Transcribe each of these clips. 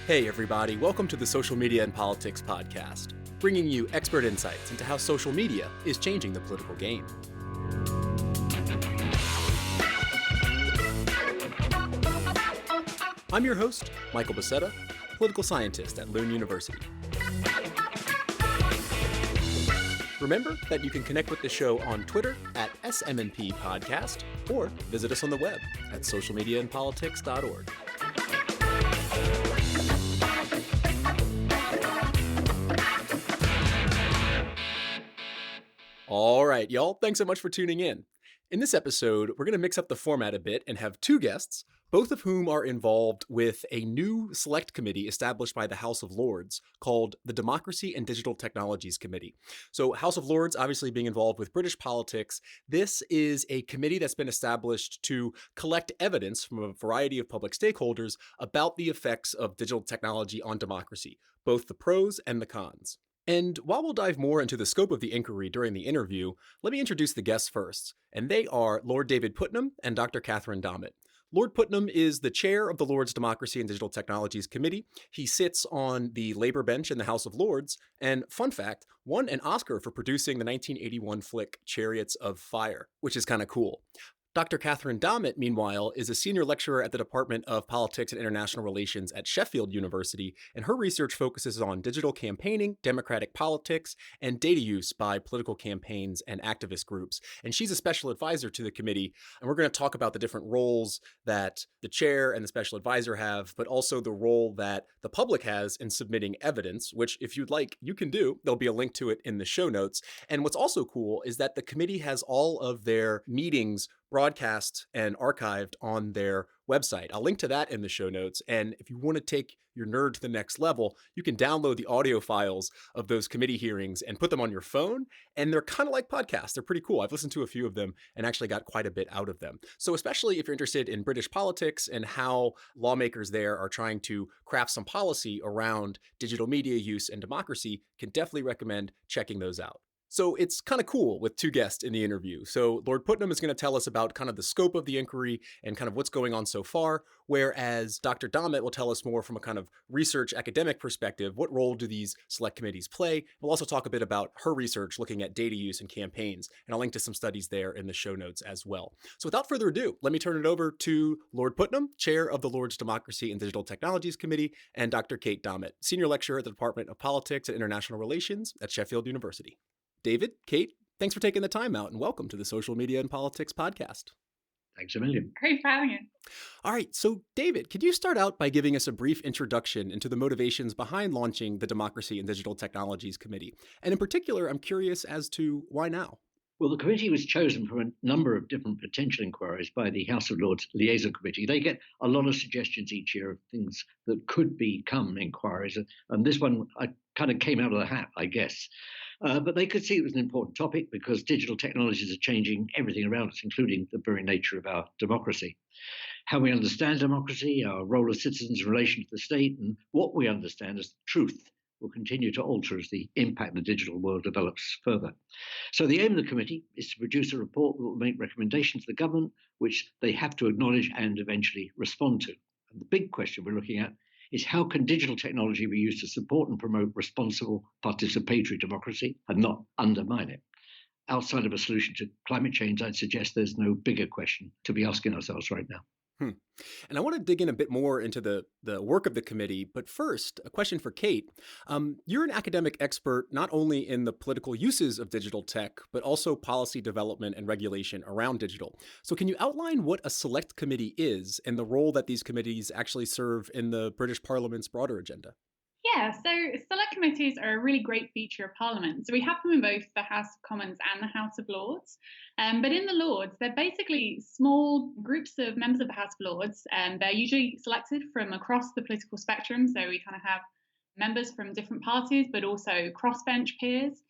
Hey everybody, welcome to the Social Media and Politics podcast, bringing you expert insights into how social media is changing the political game. I'm your host, Michael Becerra, political scientist at Lund University. Remember that you can connect with the show on Twitter at SMNP Podcast or visit us on the web at socialmediaandpolitics.org. All right, y'all, thanks so much for tuning in. In this episode, we're going to mix up the format a bit and have two guests, both of whom are involved with a new select committee established by the House of Lords called the Democracy and Digital Technologies Committee. So House of Lords obviously being involved with British politics, this is a committee that's been established to collect evidence from a variety of public stakeholders about the effects of digital technology on democracy, both the pros and the cons. And while we'll dive more into the scope of the inquiry during the interview, let me introduce the guests first, and they are Lord David Puttnam and Dr. Catherine Dammit. Lord Puttnam is the chair of the Lords Democracy and Digital Technologies Committee. He sits on the Labour bench in the House of Lords, and fun fact, won an Oscar for producing the 1981 flick Chariots of Fire, which is kind of cool. Dr. Catherine Dammit, meanwhile, is a senior lecturer at the Department of Politics and International Relations at Sheffield University, and her research focuses on digital campaigning, democratic politics, and data use by political campaigns and activist groups. And she's a special advisor to the committee, and we're going to talk about the different roles that the chair and the special advisor have, but also the role that the public has in submitting evidence, which, if you'd like, you can do. There'll be a link to it in the show notes. And what's also cool is that the committee has all of their meetings broadcast and archived on their website. I'll link to that in the show notes. And if you want to take your nerd to the next level, you can download the audio files of those committee hearings and put them on your phone. And they're kind of like podcasts. They're pretty cool. I've listened to a few of them and actually got quite a bit out of them. So especially if you're interested in British politics and how lawmakers there are trying to craft some policy around digital media use and democracy, can definitely recommend checking those out. So it's kind of cool with two guests in the interview. So Lord Puttnam is going to tell us about kind of the scope of the inquiry and kind of what's going on so far, whereas Dr. Dammit will tell us more from a kind of research academic perspective. What role do these select committees play? We'll also talk a bit about her research looking at data use and campaigns, and I'll link to some studies there in the show notes as well. So without further ado, let me turn it over to Lord Puttnam, chair of the Lords Democracy and Digital Technologies Committee, and Dr. Kate Dammit, senior lecturer at the Department of Politics and International Relations at Sheffield University. David, Kate, thanks for taking the time out and welcome to the Social Media and Politics podcast. Thanks a million. Great for having you. All right, so David, could you start out by giving us a brief introduction into the motivations behind launching the Democracy and Digital Technologies Committee? And in particular, I'm curious as to why now? Well, the committee was chosen from a number of different potential inquiries by the House of Lords Liaison Committee. They get a lot of suggestions each year of things that could become inquiries, and this one kind of came out of the hat, I guess. But they could see it was an important topic because digital technologies are changing everything around us, including the very nature of our democracy. How we understand democracy, our role as citizens in relation to the state, and what we understand as truth will continue to alter as the impact of the digital world develops further. So the aim of the committee is to produce a report that will make recommendations to the government, which they have to acknowledge and eventually respond to. And the big question we're looking at is how can digital technology be used to support and promote responsible participatory democracy and not undermine it? Outside of a solution to climate change, I'd suggest there's no bigger question to be asking ourselves right now. And I want to dig in a bit more into the work of the committee. But first, a question for Kate. You're an academic expert not only in the political uses of digital tech, but also policy development and regulation around digital. So can you outline what a select committee is and the role that these committees actually serve in the British Parliament's broader agenda? Yeah, so select committees are a really great feature of Parliament. So we have them in both the House of Commons and the House of Lords. But in the Lords, they're basically small groups of members of the House of Lords, and they're usually selected from across the political spectrum. So we kind of have members from different parties, but also crossbench peers.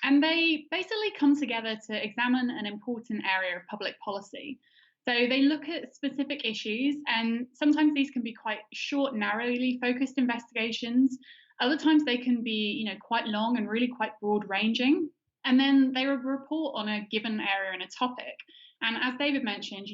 And they basically come together to examine an important area of public policy. So they look at specific issues, and sometimes these can be quite short, narrowly focused investigations. Other times they can be, quite long and really quite broad-ranging. And then they report on a given area and a topic. And as David mentioned,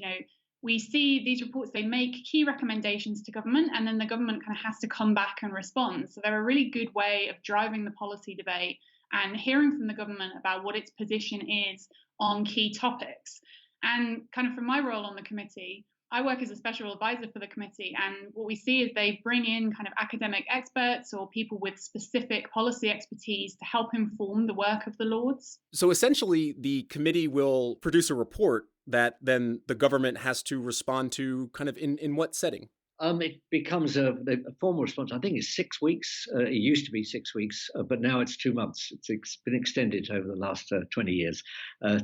we see these reports, they make key recommendations to government, and then the government kind of has to come back and respond. So they're a really good way of driving the policy debate and hearing from the government about what its position is on key topics. And kind of from my role on the committee, I work as a special advisor for the committee, and what we see is they bring in kind of academic experts or people with specific policy expertise to help inform the work of the Lords. So essentially, the committee will produce a report that then the government has to respond to kind of in what setting? It becomes a formal response. I think it's 6 weeks. It used to be 6 weeks, but now it's 2 months. Been extended over the last 20 years. The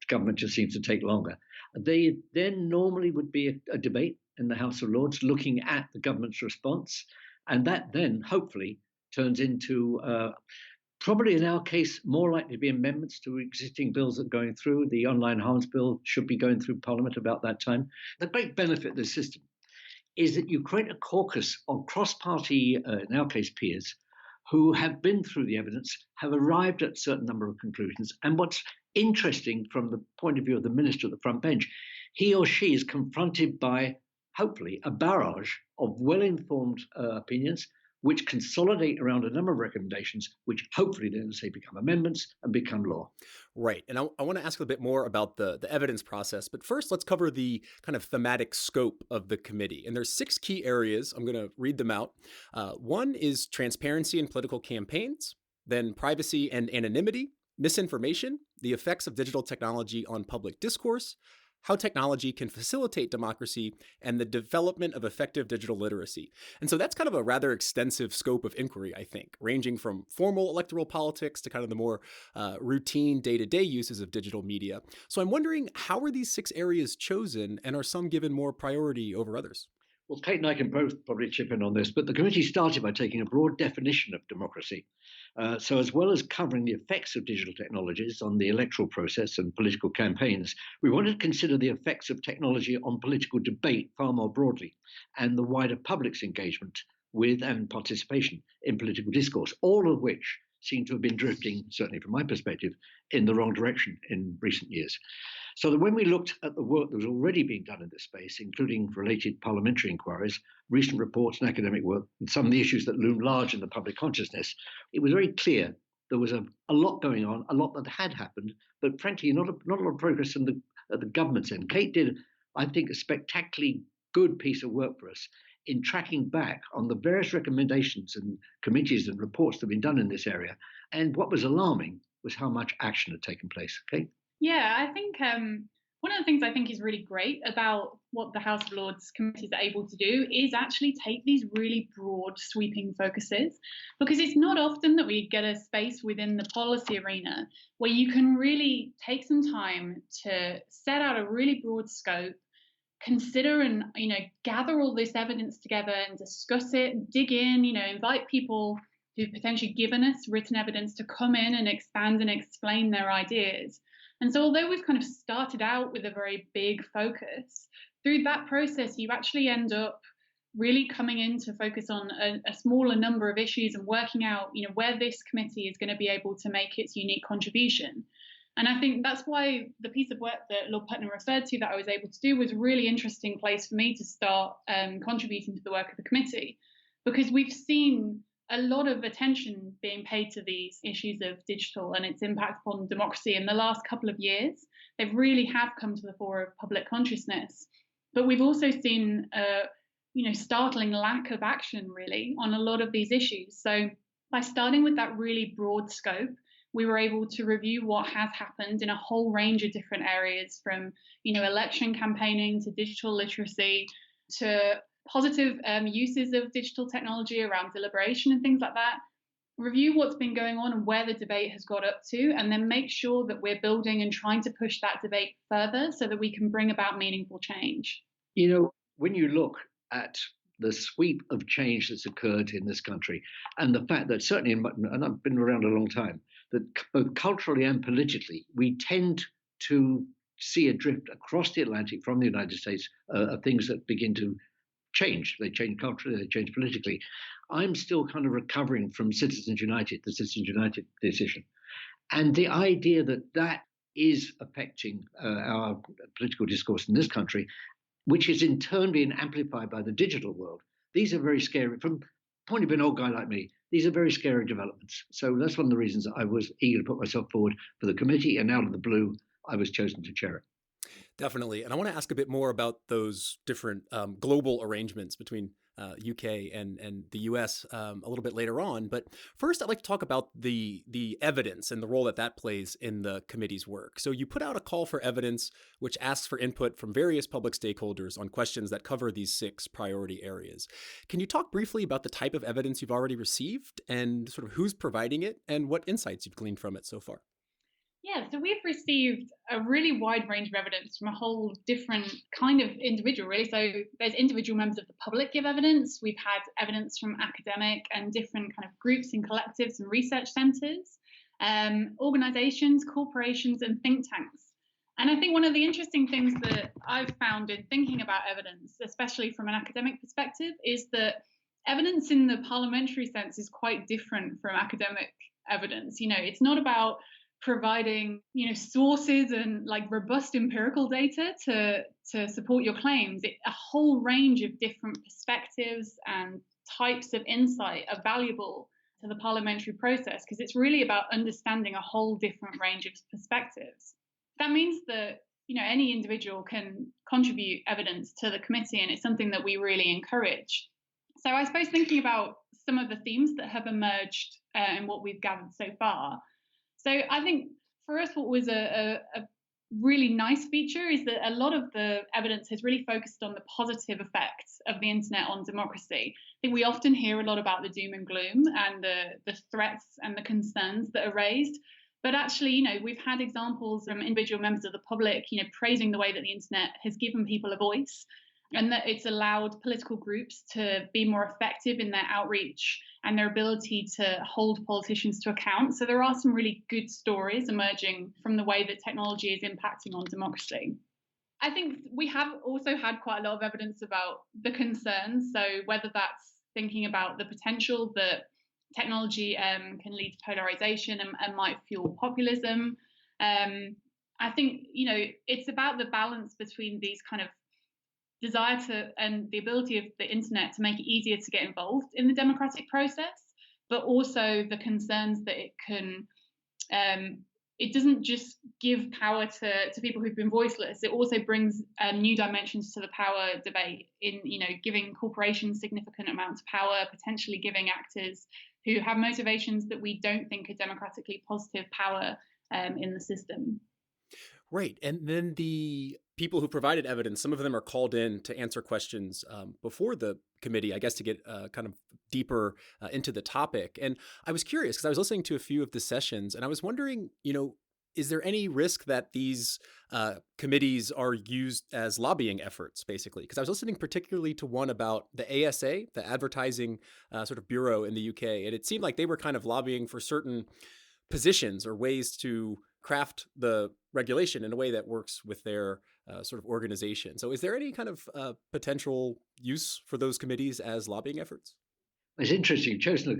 government just seems to take longer. They then normally would be a debate in the House of Lords looking at the government's response. And that then hopefully turns into probably in our case, more likely to be amendments to existing bills that are going through. The online harms bill should be going through Parliament about that time. The great benefit of this system is that you create a caucus of cross-party, in our case, peers, who have been through the evidence, have arrived at a certain number of conclusions. And what's interesting from the point of view of the minister at the front bench, he or she is confronted by, hopefully, a barrage of well-informed opinions, which consolidate around a number of recommendations, which hopefully then, say, become amendments and become law. Right. And I want to ask a bit more about the evidence process. But first, let's cover the kind of thematic scope of the committee. And there's 6 key areas. I'm going to read them out. One is transparency in political campaigns, then privacy and anonymity, misinformation, the effects of digital technology on public discourse, how technology can facilitate democracy, and the development of effective digital literacy. And so that's kind of a rather extensive scope of inquiry, I think, ranging from formal electoral politics to kind of the more routine day-to-day uses of digital media. So I'm wondering, how are these 6 areas chosen, and are some given more priority over others? Well, Kate and I can both probably chip in on this, but the committee started by taking a broad definition of democracy. So, as well as covering the effects of digital technologies on the electoral process and political campaigns, we wanted to consider the effects of technology on political debate far more broadly and the wider public's engagement with and participation in political discourse, all of which seem to have been drifting, certainly from my perspective, in the wrong direction in recent years. So that when we looked at the work that was already being done in this space, including related parliamentary inquiries, recent reports and academic work, and some of the issues that loom large in the public consciousness, it was very clear there was a lot going on, a lot that had happened, but frankly, not a lot of progress at the government's end. Kate did, I think, a spectacularly good piece of work for us in tracking back on the various recommendations and committees and reports that have been done in this area. And what was alarming was how much action had taken place. Okay. Yeah, I think one of the things I think is really great about what the House of Lords committees are able to do is actually take these really broad, sweeping focuses, because it's not often that we get a space within the policy arena where you can really take some time to set out a really broad scope, consider and gather all this evidence together and discuss it, dig in, invite people who've potentially given us written evidence to come in and expand and explain their ideas. And so although we've kind of started out with a very big focus, through that process you actually end up really coming in to focus on a smaller number of issues and working out where this committee is going to be able to make its unique contribution. And I think that's why the piece of work that Lord Puttnam referred to that I was able to do was a really interesting place for me to start contributing to the work of the committee, because we've seen a lot of attention being paid to these issues of digital and its impact upon democracy in the last couple of years. They really have come to the fore of public consciousness. But we've also seen startling lack of action really on a lot of these issues. So by starting with that really broad scope, we were able to review what has happened in a whole range of different areas, from election campaigning to digital literacy to positive uses of digital technology around deliberation and things like that. Review what's been going on and where the debate has got up to, and then make sure that we're building and trying to push that debate further so that we can bring about meaningful change. When you look at the sweep of change that's occurred in this country, and the fact that certainly, and I've been around a long time, that both culturally and politically, we tend to see a drift across the Atlantic from the United States of things that begin to change. They change culturally, they change politically. I'm still kind of recovering from Citizens United, the Citizens United decision. And the idea that that is affecting our political discourse in this country, which is in turn being amplified by the digital world. These are very scary. From the point of view of an old guy like me, these are very scary developments. So that's one of the reasons I was eager to put myself forward for the committee, and out of the blue, I was chosen to chair it. Definitely. And I want to ask a bit more about those different global arrangements between UK and the US a little bit later on. But first, I'd like to talk about the evidence and the role that that plays in the committee's work. So you put out a call for evidence, which asks for input from various public stakeholders on questions that cover these 6 priority areas. Can you talk briefly about the type of evidence you've already received and sort of who's providing it and what insights you've gleaned from it so far? Yeah, so we've received a really wide range of evidence from a whole different kind of individual, really. So there's individual members of the public give evidence. We've had evidence from academic and different kind of groups and collectives and research centres, organisations, corporations, and think tanks. And I think one of the interesting things that I've found in thinking about evidence, especially from an academic perspective, is that evidence in the parliamentary sense is quite different from academic evidence. It's not about providing sources and like robust empirical data to support your claims. A whole range of different perspectives and types of insight are valuable to the parliamentary process because it's really about understanding a whole different range of perspectives. That means that any individual can contribute evidence to the committee, and it's something that we really encourage. So I suppose thinking about some of the themes that have emerged in what we've gathered so far. So I think for us, what was a really nice feature is that a lot of the evidence has really focused on the positive effects of the internet on democracy. I think we often hear a lot about the doom and gloom and the threats and the concerns that are raised. But actually, we've had examples from individual members of the public, praising the way that the internet has given people a voice and that it's allowed political groups to be more effective in their outreach and their ability to hold politicians to account. So there are some really good stories emerging from the way that technology is impacting on democracy. I think we have also had quite a lot of evidence about the concerns. So whether that's thinking about the potential that technology can lead to polarization and might fuel populism. I think, it's about the balance between these kind of desire to and the ability of the internet to make it easier to get involved in the democratic process, but also the concerns that it can it doesn't just give power to people who've been voiceless. It also brings new dimensions to the power debate in giving corporations significant amounts of power, potentially giving actors who have motivations that we don't think are democratically positive power in the system. Right. And then the people who provided evidence, some of them are called in to answer questions before the committee, I guess, to get kind of deeper into the topic. And I was curious because I was listening to a few of the sessions and I was wondering, is there any risk that these committees are used as lobbying efforts, basically? Because I was listening particularly to one about the ASA, the advertising sort of bureau in the UK. And it seemed like they were kind of lobbying for certain positions or ways to craft the regulation in a way that works with their sort of organization. So is there any kind of potential use for those committees as lobbying efforts? It's interesting. You've chosen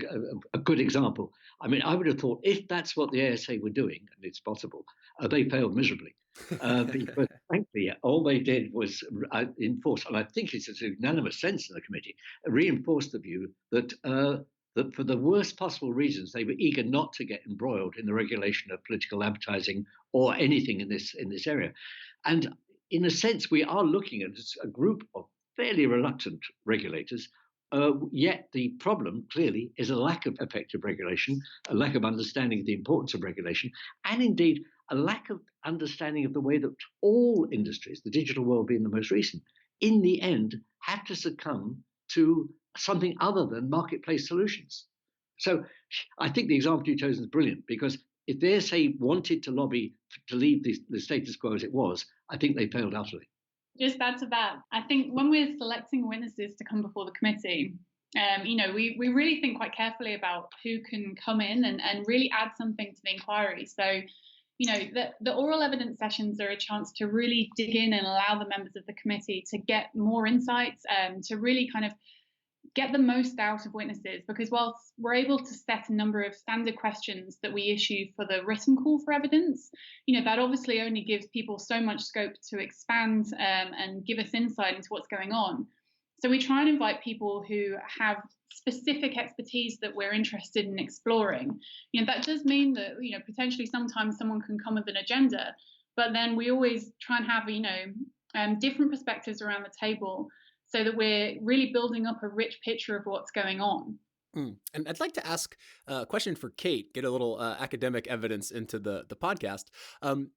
a good example. I mean, I would have thought if that's what the ASA were doing, and it's possible, they failed miserably. Because frankly, all they did was enforce, and I think it's a unanimous sense in the committee, reinforce the view that that for the worst possible reasons, they were eager not to get embroiled in the regulation of political advertising or anything in this area. And in a sense, we are looking at a group of fairly reluctant regulators. Yet the problem clearly is a lack of effective regulation, a lack of understanding of the importance of regulation, and indeed a lack of understanding of the way that all industries, the digital world being the most recent, in the end have to succumb to something other than marketplace solutions. So I think the example you chose is brilliant because if the ASA wanted to lobby to leave the status quo as it was, I think they failed utterly. Just add to that, I think when we're selecting witnesses to come before the committee, we really think quite carefully about who can come in and really add something to the inquiry. So, the oral evidence sessions are a chance to really dig in and allow the members of the committee to get more insights, to really kind of get the most out of witnesses, because whilst we're able to set a number of standard questions that we issue for the written call for evidence, that obviously only gives people so much scope to expand and give us insight into what's going on. So we try and invite people who have specific expertise that we're interested in exploring. That does mean that, potentially sometimes someone can come with an agenda, but then we always try and have, different perspectives around the table so that we're really building up a rich picture of what's going on. And I'd like to ask a question for Kate, get a little academic evidence into the podcast.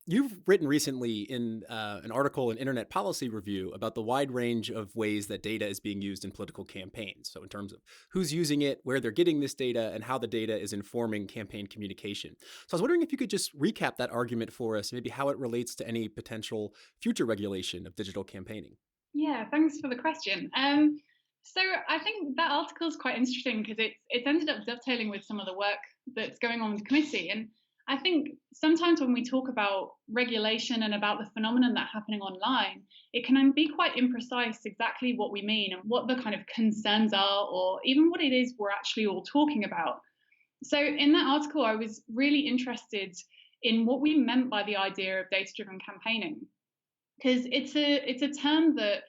You've written recently in an article in Internet Policy Review about the wide range of ways that data is being used in political campaigns. So in terms of who's using it, where they're getting this data, and how the data is informing campaign communication. So I was wondering if you could just recap that argument for us, maybe how it relates to any potential future regulation of digital campaigning. Yeah, thanks for the question. So I think that article is quite interesting because it's ended up dovetailing with some of the work that's going on with the committee. And I think sometimes when we talk about regulation and about the phenomenon that's happening online, it can be quite imprecise exactly what we mean and what the kind of concerns are, or even what it is we're actually all talking about. So in that article, I was really interested in what we meant by the idea of data-driven campaigning, because it's a term that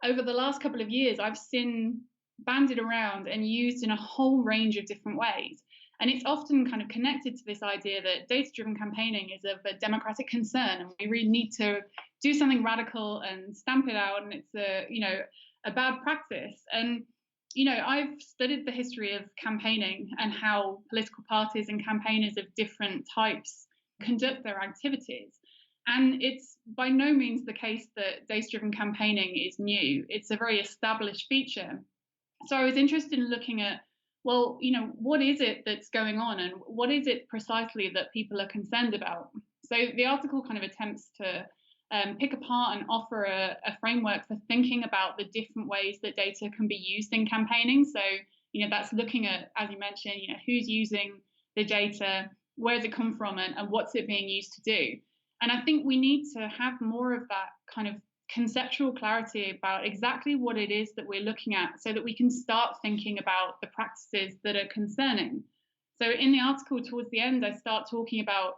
over the last couple of years I've seen banded around and used in a whole range of different ways. And it's often kind of connected to this idea that data-driven campaigning is of a democratic concern, and we really need to do something radical and stamp it out, and it's a bad practice. And I've studied the history of campaigning and how political parties and campaigners of different types conduct their activities. And it's by no means the case that data-driven campaigning is new. It's a very established feature. So I was interested in looking at, well, what is it that's going on, and what is it precisely that people are concerned about? So the article kind of attempts to pick apart and offer a framework for thinking about the different ways that data can be used in campaigning. So, that's looking at, as you mentioned, who's using the data, where does it come from, and what's it being used to do? And I think we need to have more of that kind of conceptual clarity about exactly what it is that we're looking at so that we can start thinking about the practices that are concerning. So in the article towards the end, I start talking about,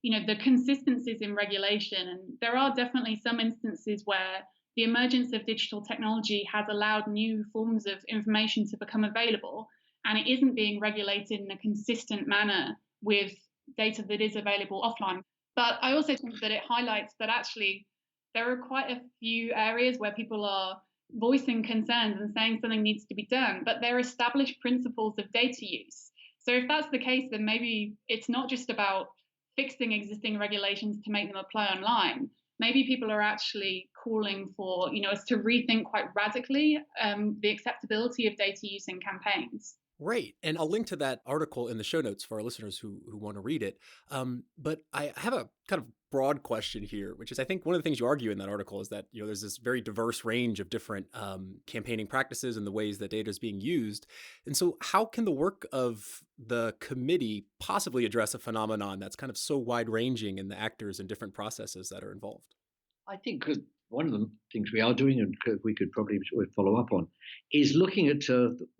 the consistencies in regulation. And there are definitely some instances where the emergence of digital technology has allowed new forms of information to become available, and it isn't being regulated in a consistent manner with data that is available offline. But I also think that it highlights that actually there are quite a few areas where people are voicing concerns and saying something needs to be done, but they're established principles of data use. So if that's the case, then maybe it's not just about fixing existing regulations to make them apply online. Maybe people are actually calling for, us to rethink quite radically the acceptability of data use in campaigns. Right. And I'll link to that article in the show notes for our listeners who want to read it. But I have a kind of broad question here, which is I think one of the things you argue in that article is that, there's this very diverse range of different campaigning practices and the ways that data is being used. And so how can the work of the committee possibly address a phenomenon that's kind of so wide ranging in the actors and different processes that are involved? I think one of the things we are doing, and we could probably follow up on, is looking at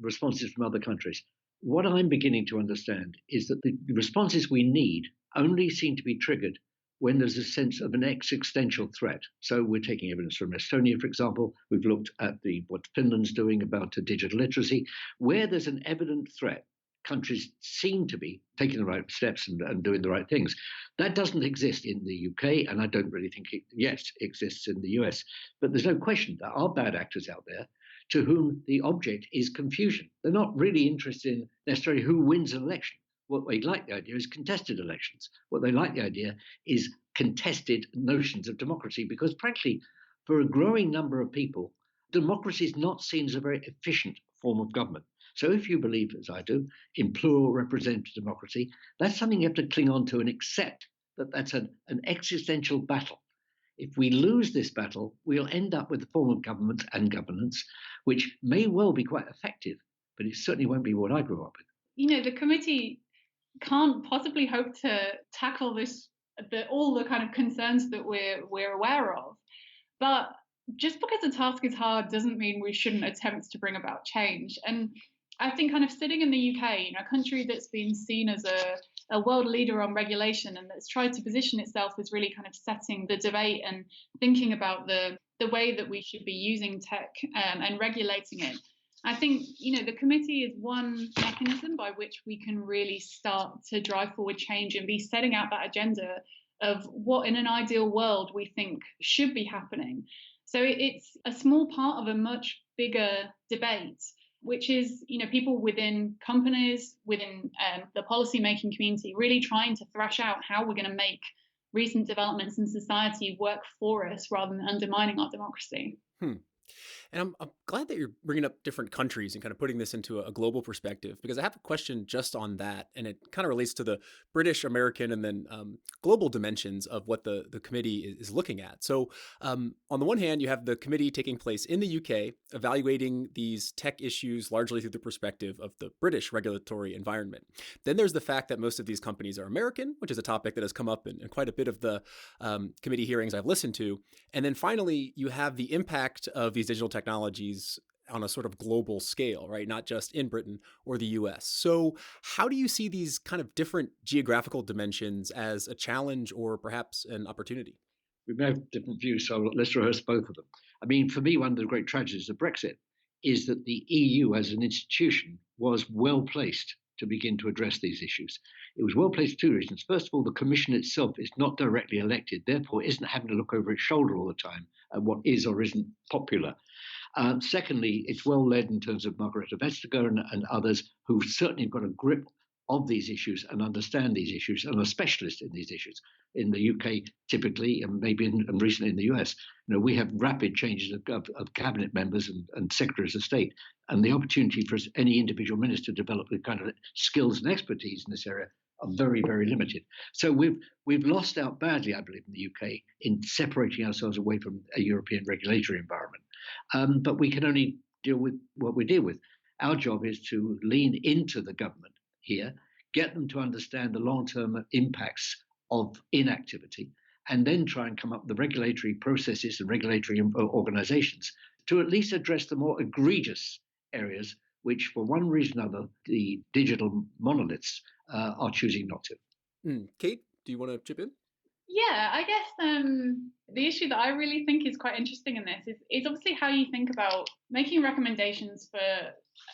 responses from other countries. What I'm beginning to understand is that the responses we need only seem to be triggered when there's a sense of an existential threat. So we're taking evidence from Estonia, for example. We've looked at what Finland's doing about digital literacy. Where there's an evident threat, countries seem to be taking the right steps and doing the right things. That doesn't exist in the UK, and I don't really think it yet exists in the US. But there's no question there are bad actors out there to whom the object is confusion. They're not really interested in necessarily who wins an election. What they like the idea is contested elections. What they like the idea is contested notions of democracy, because frankly, for a growing number of people, democracy is not seen as a very efficient form of government. So if you believe, as I do, in plural representative democracy, that's something you have to cling on to and accept that that's an existential battle. If we lose this battle, we'll end up with a form of government and governance, which may well be quite effective, but it certainly won't be what I grew up with. The committee can't possibly hope to tackle all the kind of concerns that we're aware of. But just because the task is hard doesn't mean we shouldn't attempt to bring about change. And I think kind of sitting in the UK, a country that's been seen as a world leader on regulation and that's tried to position itself as really kind of setting the debate and thinking about the way that we should be using tech and regulating it. I think, the committee is one mechanism by which we can really start to drive forward change and be setting out that agenda of what in an ideal world we think should be happening. So it's a small part of a much bigger debate, which is, people within companies, within the policy making community, really trying to thrash out how we're going to make recent developments in society work for us rather than undermining our democracy. Hmm. And I'm glad that you're bringing up different countries and kind of putting this into a global perspective, because I have a question just on that. And it kind of relates to the British, American, and then global dimensions of what the committee is looking at. So on the one hand, you have the committee taking place in the UK, evaluating these tech issues largely through the perspective of the British regulatory environment. Then there's the fact that most of these companies are American, which is a topic that has come up in quite a bit of the committee hearings I've listened to. And then finally, you have the impact of these digital technologies on a sort of global scale, right? Not just in Britain or the US. So, how do you see these kind of different geographical dimensions as a challenge or perhaps an opportunity? We may have different views, so let's rehearse both of them. I mean, for me, one of the great tragedies of Brexit is that the EU as an institution was well placed to begin to address these issues. It was well placed for two reasons. First of all, the Commission itself is not directly elected, therefore, isn't having to look over its shoulder all the time at what is or isn't popular. Secondly, it's well led in terms of Margareta Vestager and others who've certainly got a grip of these issues and understand these issues and are specialists in these issues. In the UK, typically, and maybe and recently in the US, we have rapid changes of cabinet members and secretaries of state, and the opportunity for any individual minister to develop the kind of skills and expertise in this area are very, very limited. So we've lost out badly, I believe, in the UK in separating ourselves away from a European regulatory environment. But we can only deal with what we deal with. Our job is to lean into the government here, get them to understand the long-term impacts of inactivity, and then try and come up with the regulatory processes and regulatory organizations to at least address the more egregious areas which, for one reason or another, the digital monoliths are choosing not to. Kate, do you want to chip in? Yeah, I guess the issue that I really think is quite interesting in this is obviously how you think about making recommendations for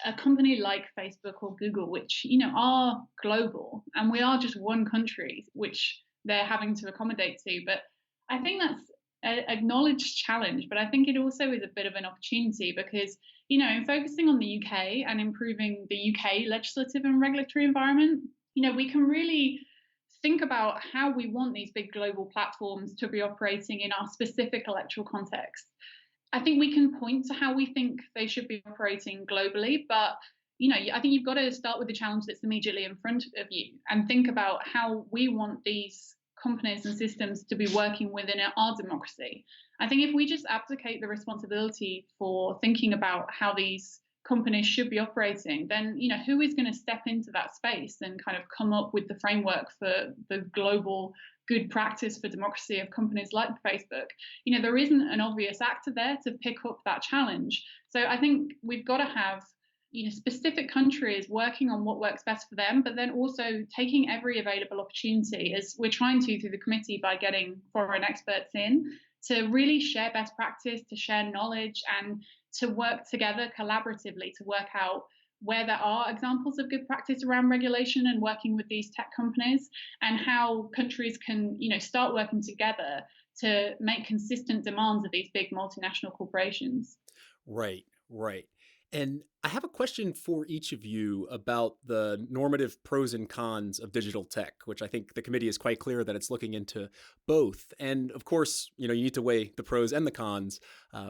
a company like Facebook or Google, which are global, and we are just one country, which they're having to accommodate to. But I think that's an acknowledged challenge, but I think it also is a bit of an opportunity because in focusing on the UK and improving the UK legislative and regulatory environment, we can really think about how we want these big global platforms to be operating in our specific electoral context. I think we can point to how we think they should be operating globally, but I think you've got to start with the challenge that's immediately in front of you and think about how we want these companies and systems to be working within our democracy. I think if we just abdicate the responsibility for thinking about how these companies should be operating, then who is going to step into that space and kind of come up with the framework for the global good practice for democracy of companies like Facebook? There isn't an obvious actor there to pick up that challenge. So I think we've got to have specific countries working on what works best for them, but then also taking every available opportunity, as we're trying to through the committee by getting foreign experts in, to really share best practice, to share knowledge, and to work together collaboratively to work out where there are examples of good practice around regulation and working with these tech companies, and how countries can start working together to make consistent demands of these big multinational corporations. Right, right. And I have a question for each of you about the normative pros and cons of digital tech, which I think the committee is quite clear that it's looking into both. And of course, you need to weigh the pros and the cons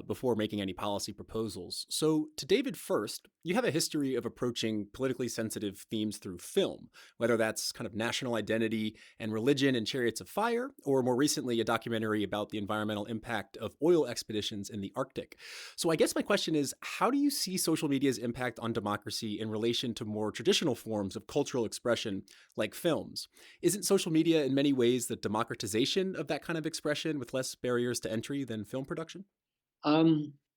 before making any policy proposals. So to David first, you have a history of approaching politically sensitive themes through film, whether that's kind of national identity and religion in Chariots of Fire, or more recently, a documentary about the environmental impact of oil expeditions in the Arctic. So I guess my question is, how do you see social media's impact on democracy in relation to more traditional forms of cultural expression like films? Isn't social media in many ways the democratization of that kind of expression with less barriers to entry than film production?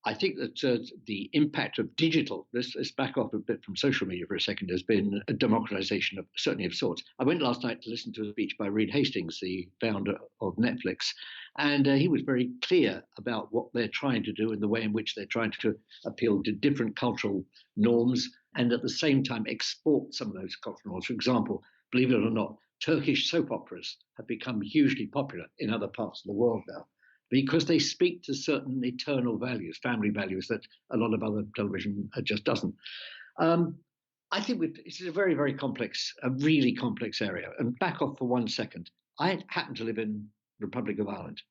I think that the impact of digital, let's back off a bit from social media for a second, has been a democratization of certainly of sorts. I went last night to listen to a speech by Reed Hastings, the founder of Netflix, and he was very clear about what they're trying to do and the way in which they're trying to appeal to different cultural norms and at the same time export some of those cultural norms. For example, believe it or not, Turkish soap operas have become hugely popular in other parts of the world now, because they speak to certain eternal values, family values that a lot of other television just doesn't. I think it's a very, very complex, a really complex area. And back off for 1 second. I happen to live in the Republic of Ireland.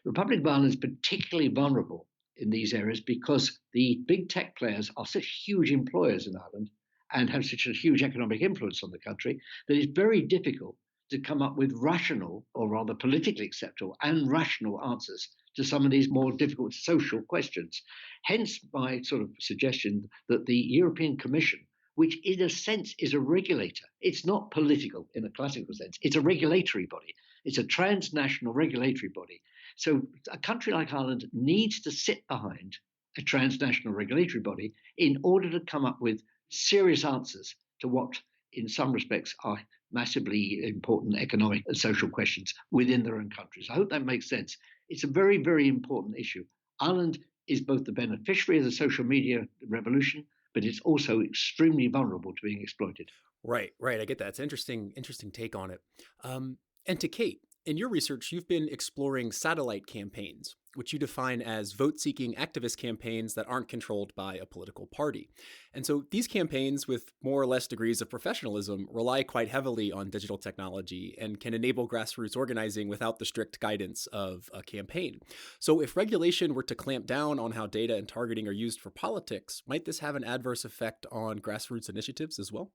The Republic of Ireland is particularly vulnerable in these areas because the big tech players are such huge employers in Ireland and have such a huge economic influence on the country that it's very difficult to come up with rational, or rather politically acceptable and rational answers to some of these more difficult social questions. Hence my sort of suggestion that the European Commission, which in a sense is a regulator, it's not political in a classical sense, it's a regulatory body. It's a transnational regulatory body. So a country like Ireland needs to sit behind a transnational regulatory body in order to come up with serious answers to what, in some respects, are massively important economic and social questions within their own countries. I hope that makes sense. It's a very, very important issue. Ireland is both the beneficiary of the social media revolution, but it's also extremely vulnerable to being exploited. Right. I get that. It's an interesting take on it. And to Kate, in your research, you've been exploring satellite campaigns, which you define as vote-seeking activist campaigns that aren't controlled by a political party. And so these campaigns, with more or less degrees of professionalism, rely quite heavily on digital technology and can enable grassroots organizing without the strict guidance of a campaign. So if regulation were to clamp down on how data and targeting are used for politics, might this have an adverse effect on grassroots initiatives as well?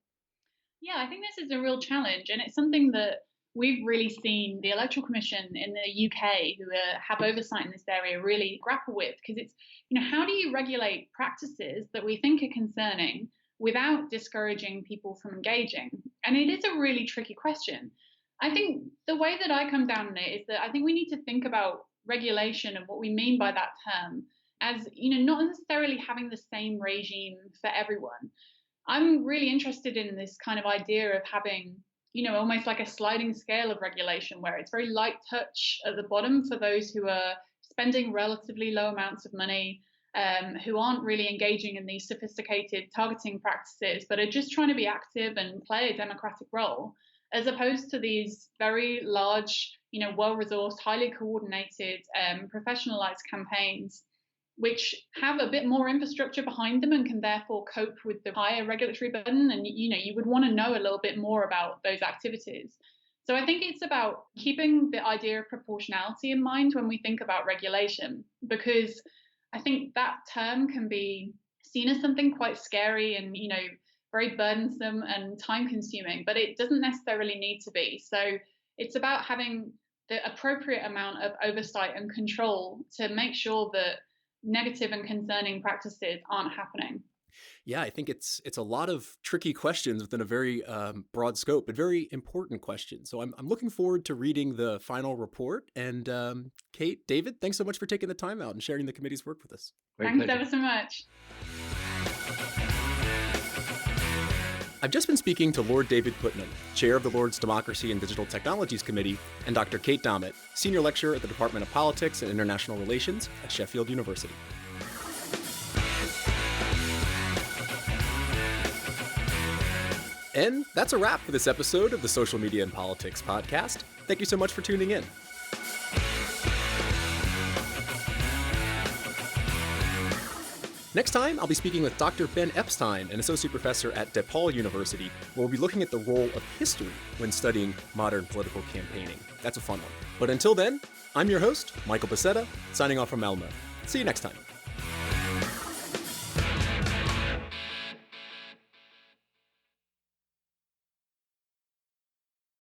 Yeah, I think this is a real challenge, and it's something that we've really seen the Electoral Commission in the UK, who have oversight in this area, really grapple with, because it's, how do you regulate practices that we think are concerning without discouraging people from engaging? And it is a really tricky question. I think the way that I come down on it is that I think we need to think about regulation and what we mean by that term as, not necessarily having the same regime for everyone. I'm really interested in this kind of idea of having, almost like a sliding scale of regulation where it's very light touch at the bottom for those who are spending relatively low amounts of money, who aren't really engaging in these sophisticated targeting practices, but are just trying to be active and play a democratic role, as opposed to these very large, well-resourced, highly coordinated, professionalized campaigns, which have a bit more infrastructure behind them and can therefore cope with the higher regulatory burden. And, you would want to know a little bit more about those activities. So I think it's about keeping the idea of proportionality in mind when we think about regulation, because I think that term can be seen as something quite scary and, very burdensome and time consuming, but it doesn't necessarily need to be. So it's about having the appropriate amount of oversight and control to make sure that negative and concerning practices aren't happening. Yeah, I think it's a lot of tricky questions within a very broad scope, but very important questions. So I'm looking forward to reading the final report. And Kate, David, thanks so much for taking the time out and sharing the committee's work with us. Thanks ever so much. I've just been speaking to Lord David Puttnam, Chair of the Lord's Democracy and Digital Technologies Committee, and Dr. Kate Dommett, Senior Lecturer at the Department of Politics and International Relations at Sheffield University. And that's a wrap for this episode of the Social Media and Politics podcast. Thank you so much for tuning in. Next time, I'll be speaking with Dr. Ben Epstein, an associate professor at DePaul University, where we'll be looking at the role of history when studying modern political campaigning. That's a fun one. But until then, I'm your host, Michael Becerra, signing off from Malmo. See you next time.